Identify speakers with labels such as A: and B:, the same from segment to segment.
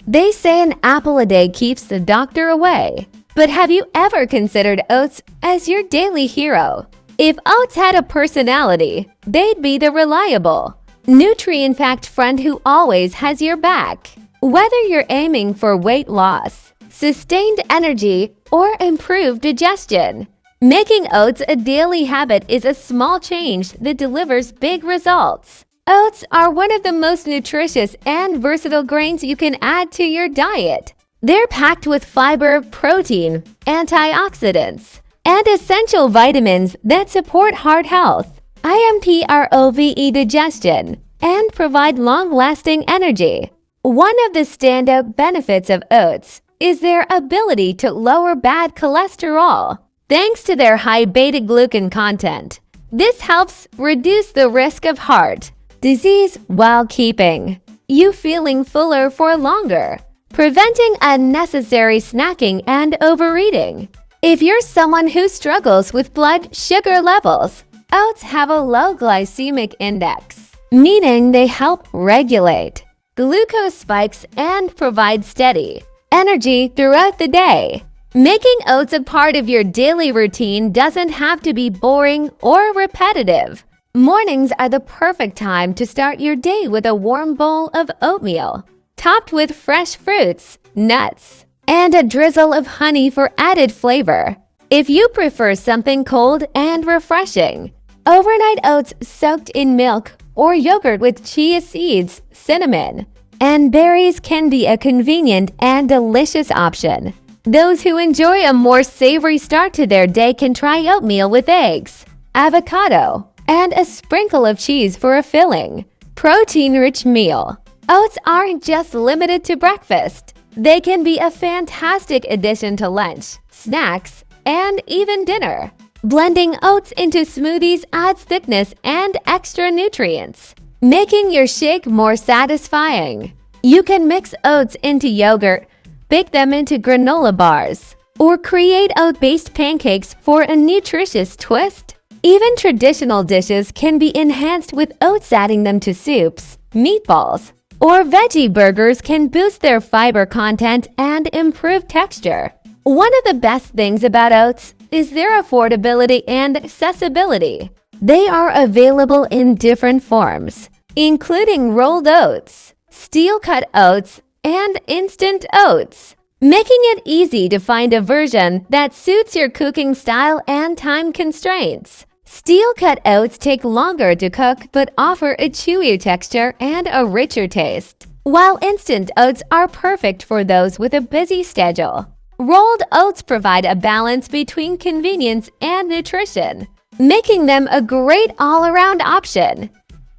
A: They say an apple a day keeps the doctor away. But have you ever considered oats as your daily hero? If oats had a personality, they'd be the reliable, nutrient-packed friend who always has your back. Whether you're aiming for weight loss, sustained energy, or improved digestion, making oats a daily habit is a small change that delivers big results. Oats are one of the most nutritious and versatile grains you can add to your diet. They're packed with fiber, protein, antioxidants, and essential vitamins that support heart health, improve digestion, and provide long-lasting energy. One of the standout benefits of oats is their ability to lower bad cholesterol, thanks to their high beta-glucan content. This helps reduce the risk of heart disease while keeping you feeling fuller for longer, preventing unnecessary snacking and overeating. If you're someone who struggles with blood sugar levels, oats have a low glycemic index, meaning they help regulate glucose spikes and provide steady energy throughout the day. Making oats a part of your daily routine doesn't have to be boring or repetitive. Mornings are the perfect time to start your day with a warm bowl of oatmeal, topped with fresh fruits, nuts, and a drizzle of honey for added flavor. If you prefer something cold and refreshing, overnight oats soaked in milk or yogurt with chia seeds, cinnamon, and berries can be a convenient and delicious option. Those who enjoy a more savory start to their day can try oatmeal with eggs, avocado, and a sprinkle of cheese for a filling, protein-rich meal. Oats aren't just limited to breakfast. They can be a fantastic addition to lunch, snacks, and even dinner. Blending oats into smoothies adds thickness and extra nutrients, making your shake more satisfying. You can mix oats into yogurt, bake them into granola bars, or create oat-based pancakes for a nutritious twist. Even traditional dishes can be enhanced with oats. Adding them to soups, meatballs, or veggie burgers can boost their fiber content and improve texture. One of the best things about oats is their affordability and accessibility. They are available in different forms, including rolled oats, steel-cut oats, and instant oats, making it easy to find a version that suits your cooking style and time constraints. Steel-cut oats take longer to cook but offer a chewier texture and a richer taste, while instant oats are perfect for those with a busy schedule. Rolled oats provide a balance between convenience and nutrition, making them a great all-around option.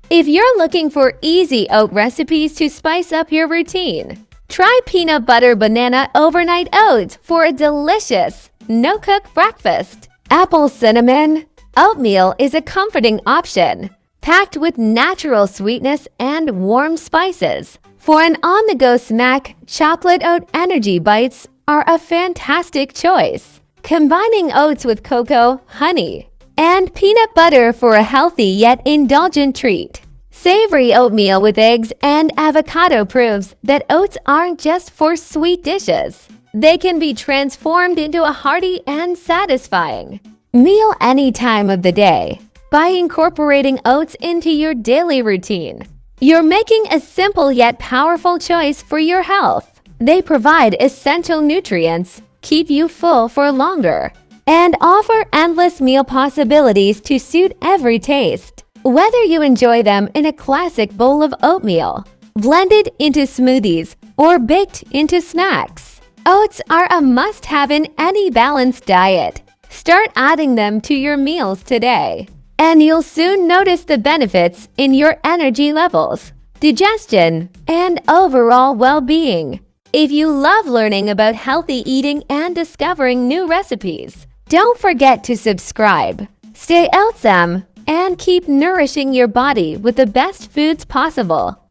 A: If you're looking for easy oat recipes to spice up your routine, try peanut butter banana overnight oats for a delicious, no-cook breakfast. Apple cinnamon oatmeal is a comforting option, packed with natural sweetness and warm spices. For an on-the-go snack, chocolate oat energy bites are a fantastic choice, combining oats with cocoa, honey, and peanut butter for a healthy yet indulgent treat. Savory oatmeal with eggs and avocado proves that oats aren't just for sweet dishes. They can be transformed into a hearty and satisfying meal any time of the day. By incorporating oats into your daily routine, you're making a simple yet powerful choice for your health. They provide essential nutrients, keep you full for longer, and offer endless meal possibilities to suit every taste. Whether you enjoy them in a classic bowl of oatmeal, blended into smoothies, or baked into snacks, oats are a must-have in any balanced diet. Start adding them to your meals today, and you'll soon notice the benefits in your energy levels, digestion, and overall well-being. If you love learning about healthy eating and discovering new recipes, don't forget to subscribe. Stay awesome and keep nourishing your body with the best foods possible.